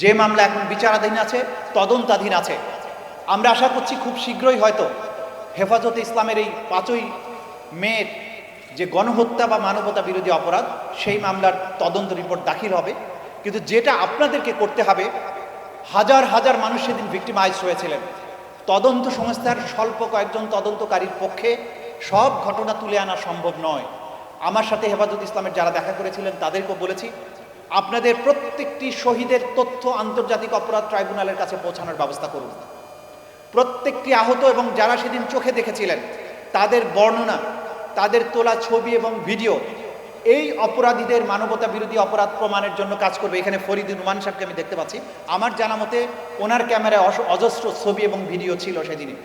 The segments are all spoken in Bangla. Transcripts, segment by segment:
যে মামলা এখন বিচারাধীন আছে, তদন্তাধীন আছে। আমরা আশা করছি খুব শীঘ্রই হয়তো হেফাজতে ইসলামের এই 5ই মের যে গণহত্যা বা মানবতা বিরোধী অপরাধ, সেই মামলার তদন্ত রিপোর্ট দাখিল হবে। কিন্তু যেটা আপনাদেরকে করতে হবে, হাজার হাজার মানুষ সেদিন ভিক্টিমাইজ হয়েছিলেন। তদন্ত সংস্থার স্বল্প কয়েকজন তদন্তকারীর পক্ষে সব ঘটনা তুলে আনা সম্ভব নয়। আমার সাথে হেফাজত ইসলামের যারা দেখা করেছিলেন তাদেরকেও বলেছি, আপনাদের প্রত্যেকটি শহীদের তথ্য আন্তর্জাতিক অপরাধ ট্রাইব্যুনালের কাছে পৌঁছানোর ব্যবস্থা করুন। প্রত্যেকটি আহত এবং যারা সেদিন চোখে দেখেছিলেন তাদের বর্ণনা, তাদের তোলা ছবি এবং ভিডিও এই অপরাধীদের মানবতা বিরোধী অপরাধ প্রমাণের জন্য কাজ করবে। এখানে ফরিদুর রহমান সাহেবকে আমি দেখতে পাচ্ছি, আমার জানা মতে ওনার ক্যামেরায় অজস্র ছবি এবং ভিডিও ছিল সেদিনই।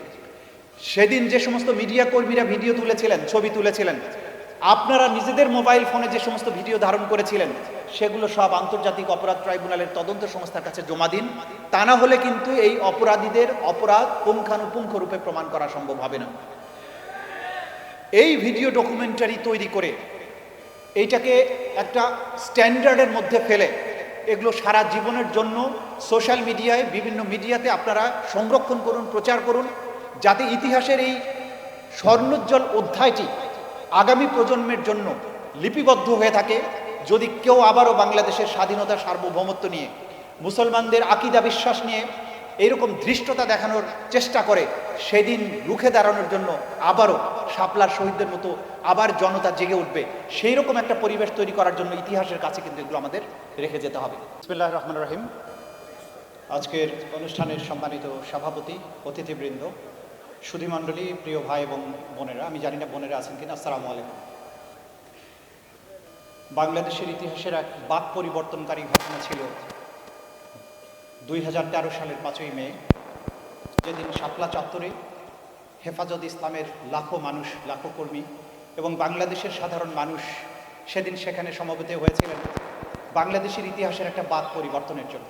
সেদিন যে সমস্ত মিডিয়া কর্মীরা ভিডিও তুলেছিলেন, ছবি তুলেছিলেন, আপনারা নিজেদের মোবাইল ফোনে যে সমস্ত ভিডিও ধারণ করেছিলেন, সেগুলো সব আন্তর্জাতিক অপরাধ ট্রাইব্যুনালের তদন্ত সংস্থার কাছে জমা দিন। তা না হলে কিন্তু এই অপরাধীদের অপরাধ পুঙ্খানুপুঙ্খ রূপে প্রমাণ করা সম্ভব হবে না। এই ভিডিও ডকুমেন্টারি তৈরি করে এইটাকে একটা স্ট্যান্ডার্ডের মধ্যে ফেলে এগুলো সারা জীবনের জন্য সোশ্যাল মিডিয়ায়, বিভিন্ন মিডিয়াতে আপনারা সংরক্ষণ করুন, প্রচার করুন, যাতে ইতিহাসের এই স্বর্ণোজ্জ্বল অধ্যায়টি আগামী প্রজন্মের জন্য লিপিবদ্ধ হয়ে থাকে। যদি কেউ আবারও বাংলাদেশের স্বাধীনতা, সার্বভৌমত্ব নিয়ে, মুসলমানদের আকিদা বিশ্বাস নিয়ে এইরকম ধৃষ্টতা দেখানোর চেষ্টা করে, সেদিন রুখে দাঁড়ানোর জন্য আবারও শাপলার শহীদদের মতো আবার জনতা জেগে উঠবে। সেই রকম একটা পরিবেশ তৈরি করার জন্য ইতিহাসের কাছে কিন্তু এগুলো আমাদের রেখে যেতে হবে। বিসমিল্লাহির রহমানির রহিম। আজকের অনুষ্ঠানের সম্মানিত সভাপতি, অতিথিবৃন্দ, সুধীমণ্ডলী, প্রিয় ভাই এবং বোনেরা, আমি জানি না বোনেরা আছেন কিনা, আসসালামু আলাইকুম। বাংলাদেশের ইতিহাসের এক বাক পরিবর্তনকারী ঘটনা ছিল 2013 সালের 5ই মে, যেদিন শাপলা চত্বরে হেফাজত ইসলামের লাখো মানুষ, লাখো কর্মী এবং বাংলাদেশের সাধারণ মানুষ সেদিন সেখানে সমবেত হয়েছিলেন বাংলাদেশের ইতিহাসের একটা বাক পরিবর্তনের জন্য।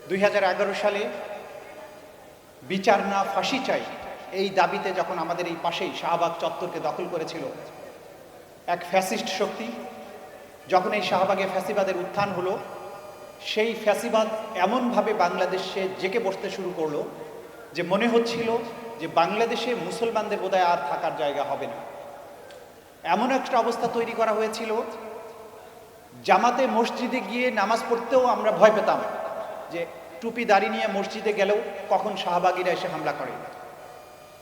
2011 সালে বিচার না, ফাঁসি চাই, এই দাবিতে যখন আমাদের এই পাশেই শাহবাগ চত্বরকে দখল করেছিল এক ফ্যাসিস্ট শক্তি, যখন এই শাহবাগে ফ্যাসিবাদের উত্থান হলো, সেই ফ্যাসিবাদ এমনভাবে বাংলাদেশে জেকে বসতে শুরু করলো যে মনে হচ্ছিল যে বাংলাদেশে মুসলমানদের বোধহয় আর থাকার জায়গা হবে না। এমন একটা অবস্থা তৈরি করা হয়েছিল, জামাতে মসজিদে গিয়ে নামাজ পড়তেও আমরা ভয় পেতাম যে টুপি দাড়ি নিয়ে মসজিদে গেলেও কখন শাহবাগীরা এসে হামলা করে।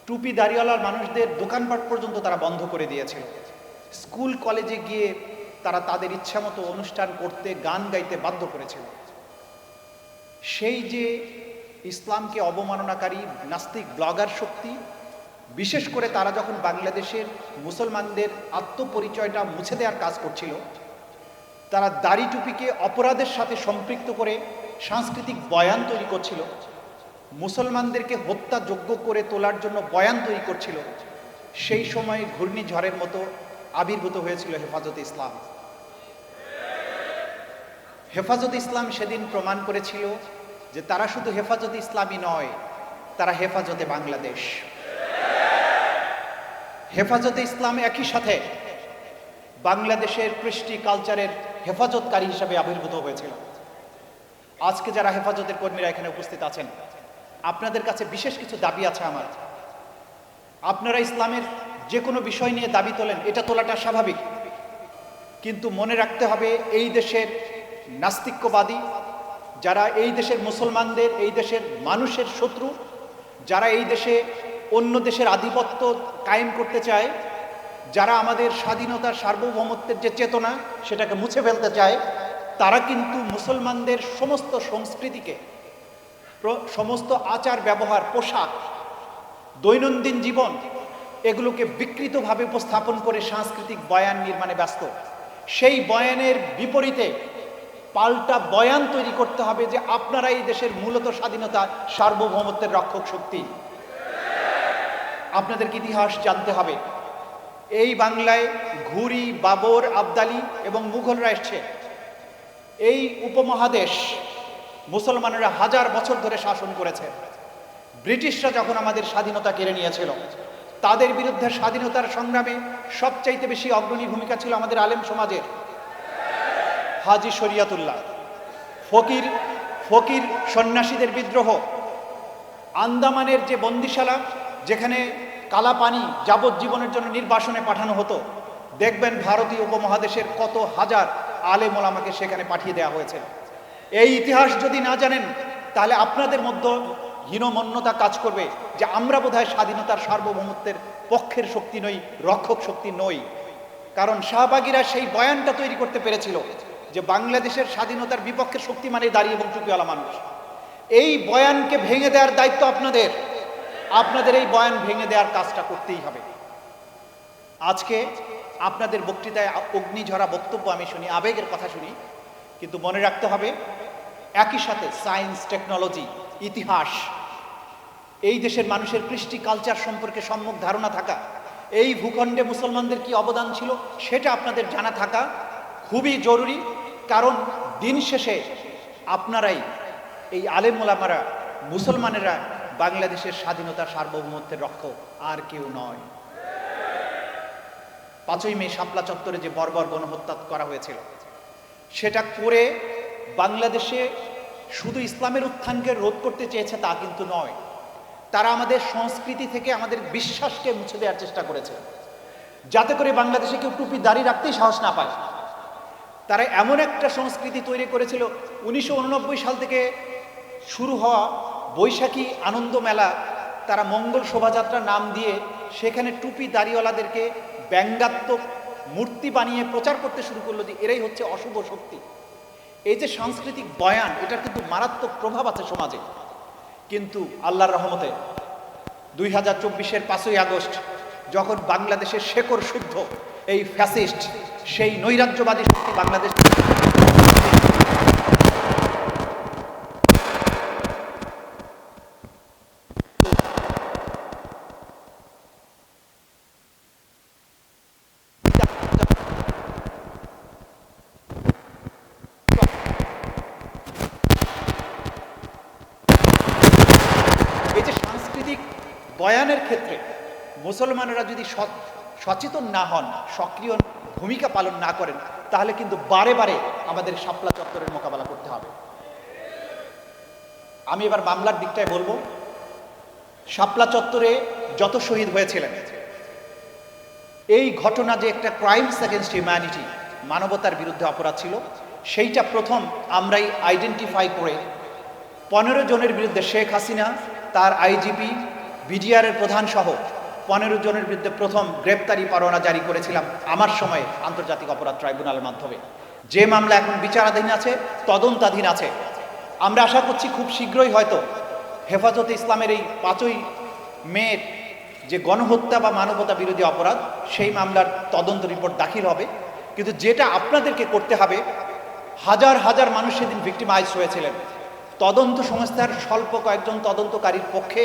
টুপি দাড়িওয়ালার মানুষদের দোকানপাট পর্যন্ত তারা বন্ধ করে দিয়েছিল। স্কুল কলেজে গিয়ে তারা তাদের ইচ্ছা মতো অনুষ্ঠান করতে, গান গাইতে বাধ্য করেছিল। সেই যে ইসলামকে অবমাননাকারী নাস্তিক ব্লগার শক্তি, বিশেষ করে তারা যখন বাংলাদেশের মুসলমানদের আত্মপরিচয়টা মুছে দেওয়ার কাজ করছিল, তারা দাড়ি টুপিকে অপরাধের সাথে সম্পৃক্ত করে সাংস্কৃতিক বয়ান তৈরি করছিল, মুসলমানদেরকে হত্যাযোগ্য করে তোলার জন্য বয়ান তৈরি করছিল। সেই সময় ঘূর্ণিঝড়ের মতো আবির্ভূত হয়েছিল হেফাজতে ইসলাম। হেফাজতে ইসলাম সেদিন প্রমাণ করেছিল যে তারা শুধু হেফাজতে ইসলামই নয়, তারা হেফাজতে বাংলাদেশ। হেফাজতে ইসলাম একই সাথে বাংলাদেশের কৃষ্টি কালচারের হেফাজতকারী হিসাবে আবির্ভূত হয়েছিল। আজকে যারা হেফাজতের কর্মীরা এখানে উপস্থিত আছেন, আপনাদের কাছে বিশেষ কিছু দাবি আছে আমার। আপনারা ইসলামের যে কোনো বিষয় নিয়ে দাবি তোলেন, এটা তোলাটা স্বাভাবিক, কিন্তু মনে রাখতে হবে এই দেশের নাস্তিক্যবাদী, যারা এই দেশের মুসলমানদের, এই দেশের মানুষের শত্রু, যারা এই দেশে অন্য দেশের আধিপত্য কায়েম করতে চায়, যারা আমাদের স্বাধীনতা, সার্বভৌমত্বের যে চেতনা সেটাকে মুছে ফেলতে চায়, তারা কিন্তু মুসলমানদের সমস্ত সংস্কৃতিকে, সমস্ত আচার ব্যবহার, পোশাক, দৈনন্দিন জীবন, এগুলোকে বিকৃতভাবে উপস্থাপন করে সাংস্কৃতিক বয়ান নির্মাণে ব্যস্ত। সেই বয়ানের বিপরীতে পাল্টা বয়ান তৈরি করতে হবে যে আপনারা এই দেশের মূলত স্বাধীনতা, সার্বভৌমত্বের রক্ষক শক্তি। আপনাদেরকে ইতিহাস জানতে হবে। এই বাংলায় ঘুরি, বাবর, আবদালি এবং মুঘলরা এসছে। এই উপমহাদেশ মুসলমানেরা হাজার বছর ধরে শাসন করেছে। ব্রিটিশরা যখন আমাদের স্বাধীনতা কেড়ে নিয়েছিল, তাদের বিরুদ্ধে স্বাধীনতার সংগ্রামে সবচাইতে বেশি অগ্রণী ভূমিকা ছিল আমাদের আলেম সমাজের। হাজী শরিয়াতুল্লাহ, ফকির ফকির সন্ন্যাসীদের বিদ্রোহ, আন্দামানের যে বন্দিশালা যেখানে কালা পানি যাবজ্জীবনের জন্য নির্বাসনে পাঠানো হতো, দেখবেন ভারতীয় উপমহাদেশের কত হাজার আলেম ওলামাকে সেখানে পাঠিয়ে দেওয়া হয়েছে। এই ইতিহাস যদি না জানেন তাহলে আপনাদের মধ্যে হীনমন্যতা কাজ করবে যে আমরা বোধহয় স্বাধীনতার সার্বভৌমত্বের পক্ষের শক্তি নই, রক্ষক শক্তি নই। কারণ শাহবাগীরা সেই বয়ানটা তৈরি করতে পেরেছিল যে বাংলাদেশের স্বাধীনতার বিপক্ষের শক্তি মানে দাঁড়িয়ে এবং টুপিওয়ালা মানুষ। এই বয়ানকে ভেঙে দেওয়ার দায়িত্ব আপনাদের। আপনাদের এই বয়ান ভেঙে দেওয়ার কাজটা করতেই হবে। আজকে আপনাদের বক্তৃতায় অগ্নিঝরা বক্তব্য আমি শুনি, আবেগের কথা শুনি, কিন্তু মনে রাখতে হবে একই সাথে সায়েন্স, টেকনোলজি, ইতিহাস, এই দেশের মানুষের কৃষ্টি কালচার সম্পর্কে সম্যক ধারণা থাকা, এই ভূখণ্ডে মুসলমানদের কি অবদান ছিল সেটা আপনাদের জানা থাকা খুবই জরুরি। কারণ দিন শেষে আপনারাই, এই আলেম ওলামারা, মুসলমানেরা বাংলাদেশের স্বাধীনতার সার্বভৌমত্বের রক্ষক, আর কেউ নয়। 5ই মে শাপলা চত্বরে যে বর্বর গণহত্যা করা হয়েছিল, সেটা করে বাংলাদেশে শুধু ইসলামের উত্থানকে রোধ করতে চেয়েছে তা কিন্তু নয়, তারা আমাদের সংস্কৃতি থেকে আমাদের বিশ্বাসকে মুছে দেওয়ার চেষ্টা করেছে, যাতে করে বাংলাদেশে কেউ টুপি দাঁড়িয়ে রাখতেই সাহস না পায়। তারা এমন একটা সংস্কৃতি তৈরি করেছিল, 1989 সাল থেকে শুরু হওয়া বৈশাখী আনন্দ মেলা, তারা মঙ্গল শোভাযাত্রার নাম দিয়ে সেখানে টুপি দাড়িওয়ালাদেরকে ব্যঙ্গাত্মক মূর্তি বানিয়ে প্রচার করতে শুরু করলো যে এরাই হচ্ছে অশুভ শক্তি। এই যে সাংস্কৃতিক বয়ান, এটার কিন্তু মারাত্মক প্রভাব আছে সমাজে। কিন্তু আল্লাহর রহমতে 2024-এর 5ই আগস্ট যখন বাংলাদেশের শেকড় শুদ্ধ এই ফ্যাসিস্ট, সেই নৈরাজ্যবাদী শক্তি বাংলাদেশ এই যে সাংস্কৃতিক বয়ানের ক্ষেত্রে মুসলমানেরা যদি সচেতন না হন, সক্রিয় ভূমিকা পালন না করেন, তাহলে কিন্তু বারে বারে আমাদের শাপলা চত্বরের মোকাবেলা করতে হবে। আমি এবার মামলার দিকটায় বলবো। শাপলা চত্বরে যত শহীদ হয়েছিলেন, এই ঘটনা যে একটা ক্রাইমস এগেনস্ট হিউম্যানিটি, মানবতার বিরুদ্ধে অপরাধ ছিল, সেইটা প্রথম আমরাই আইডেন্টিফাই করে 15 জনের বিরুদ্ধে, শেখ হাসিনা, তার আইজিপি, বিডিআরের প্রধান সহ 15 জনের বিরুদ্ধে প্রথম গ্রেপ্তারি পরোয়ানা জারি করেছিলাম আমার সময়ে আন্তর্জাতিক অপরাধ ট্রাইব্যুনালের মাধ্যমে। যে মামলা এখন বিচারাধীন আছে, তদন্তাধীন আছে। আমরা আশা করছি খুব শীঘ্রই হয়তো হেফাজতে ইসলামের এই 5ই মে যে গণহত্যা বা মানবতা বিরোধী অপরাধ, সেই মামলার তদন্ত রিপোর্ট দাখিল হবে। কিন্তু যেটা আপনাদেরকে করতে হবে, হাজার হাজার মানুষ সেদিন ভিক্টিমাইজ হয়েছিলেন। তদন্ত সংস্থার স্বল্প কয়েকজন তদন্তকারীর পক্ষে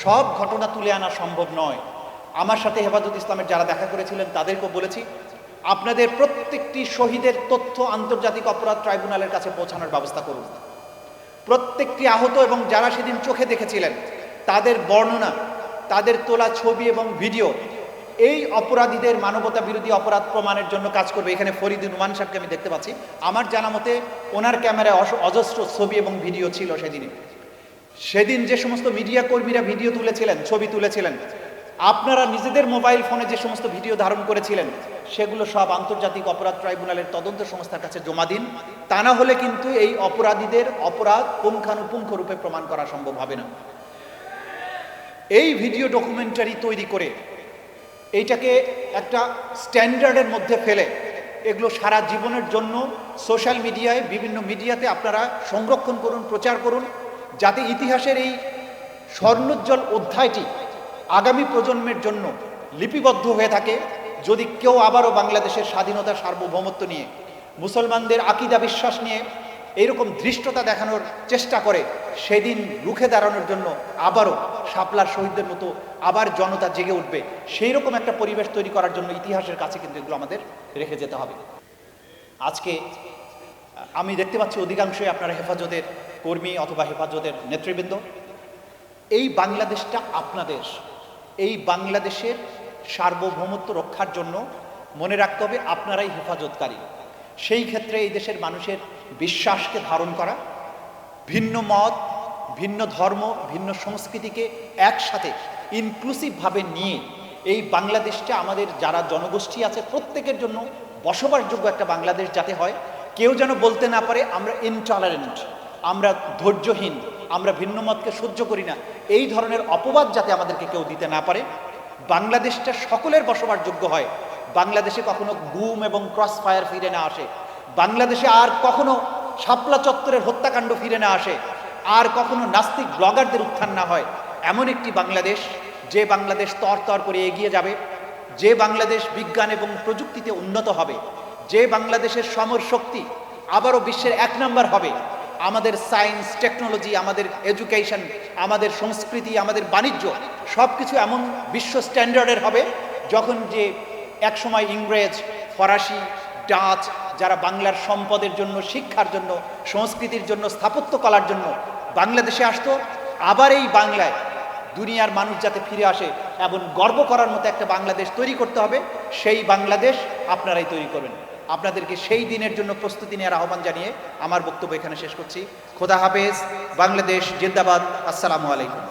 সব ঘটনা তুলে আনা সম্ভব নয়। আমার সাথে হেফাজত ইসলামের যারা দেখা করেছিলেন তাদেরকেও বলেছি, আপনাদের প্রত্যেকটি শহীদের তথ্য আন্তর্জাতিক অপরাধ ট্রাইব্যুনালের কাছে পৌঁছানোর ব্যবস্থা করুন। প্রত্যেকটি আহত এবং যারা সেদিন চোখে দেখেছিলেন তাদের বর্ণনা, তাদের তোলা ছবি এবং ভিডিও এই অপরাধীদের মানবতা বিরোধী অপরাধ প্রমাণের জন্য কাজ করবে। এখানে ফরিদ নুমান সাহেবকে আমি দেখতে পাচ্ছি, আমার জানা মতে ওনার ক্যামেরায় অজস্র ছবি এবং ভিডিও ছিল সেদিনে। সেদিন যে সমস্ত মিডিয়া কর্মীরা ভিডিও তুলেছিলেন, ছবি তুলেছিলেন, আপনারা নিজেদের মোবাইল ফোনে যে সমস্ত ভিডিও ধারণ করেছিলেন, সেগুলো সব আন্তর্জাতিক অপরাধ ট্রাইব্যুনালের তদন্ত সংস্থার কাছে জমা দিন। তা না হলে কিন্তু এই অপরাধীদের অপরাধ পুঙ্খানুপুঙ্খ রূপে প্রমাণ করা সম্ভব হবে না। এই ভিডিও ডকুমেন্টারি তৈরি করে এইটাকে একটা স্ট্যান্ডার্ডের মধ্যে ফেলে এগুলো সারা জীবনের জন্য সোশ্যাল মিডিয়ায়, বিভিন্ন মিডিয়াতে আপনারা সংরক্ষণ করুন, প্রচার করুন, যাতে ইতিহাসের এই স্বর্ণোজ্জ্বল অধ্যায়টি আগামী প্রজন্মের জন্য লিপিবদ্ধ হয়ে থাকে। যদি কেউ আবারও বাংলাদেশের স্বাধীনতা, সার্বভৌমত্ব নিয়ে, মুসলমানদের আকিদা বিশ্বাস নিয়ে এইরকম ধৃষ্টতা দেখানোর চেষ্টা করে, সেদিন রুখে দাঁড়ানোর জন্য আবারও শাপলার শহীদদের মতো আবার জনতা জেগে উঠবে, সেই রকম একটা পরিবেশ তৈরি করার জন্য ইতিহাসের কাছে কিন্তু এগুলো আমাদের রেখে যেতে হবে। আজকে আমি দেখতে পাচ্ছি অধিকাংশই আপনারা হেফাজতের কর্মী অথবা হেফাজতের নেতৃবৃন্দ। এই বাংলাদেশটা আপনাদের, এই বাংলাদেশের সার্বভৌমত্ব রক্ষার জন্য মনে রাখতে হবে আপনারাই হেফাজতকারী। সেই ক্ষেত্রে এই দেশের মানুষের বিশ্বাসকে ধারণ করা, ভিন্ন মত, ভিন্ন ধর্ম, ভিন্ন সংস্কৃতিকে একসাথে ইনক্লুসিভভাবে নিয়ে এই বাংলাদেশটা আমাদের যারা জনগোষ্ঠী আছে প্রত্যেকের জন্য বসবাসযোগ্য একটা বাংলাদেশ যাতে হয়। কেউ যেন বলতে না পারে আমরা ইনটলারেন্ট, আমরা ধৈর্যহীন, আমরা ভিন্ন মতকে সহ্য করি না, এই ধরনের অপবাদ যাতে আমাদেরকে কেউ দিতে না পারে। বাংলাদেশটা সকলের বসবাসযোগ্য হয়, বাংলাদেশে কখনো গুম এবং ক্রস ফায়ার ফিরে না আসে, বাংলাদেশে আর কখনো শাপলা চত্বরের হত্যাকাণ্ড ফিরে না আসে, আর কখনো নাস্তিক ব্লগারদের উত্থান না হয়। এমন একটি বাংলাদেশ, যে বাংলাদেশ তর করে এগিয়ে যাবে, যে বাংলাদেশ বিজ্ঞান এবং প্রযুক্তিতে উন্নত হবে, যে বাংলাদেশের সমর শক্তি আবারও বিশ্বের 1 নম্বর হবে। আমাদের সায়েন্স, টেকনোলজি, আমাদের এডুকেশন, আমাদের সংস্কৃতি, আমাদের বাণিজ্য সব কিছু এমন বিশ্ব স্ট্যান্ডার্ডের হবে যখন যে একসময় ইংরেজ, ফরাসি, ডাচ যারা বাংলার সম্পদের জন্য, শিক্ষার জন্য, সংস্কৃতির জন্য, স্থাপত্য কলার জন্য বাংলাদেশে আসতো, আবার এই বাংলায় দুনিয়ার মানুষ যাতে ফিরে আসে এবং গর্ব করার মতো একটা বাংলাদেশ তৈরি করতে হবে। সেই বাংলাদেশ আপনারাই তৈরি করবেন। আপনাদেরকে সেই দিনের জন্য প্রস্তুতি নেওয়ার আহ্বান জানিয়ে আমার বক্তব্য এখানে শেষ করছি। খোদা হাফেজ। বাংলাদেশ জিন্দাবাদ। আসসালামু আলাইকুম।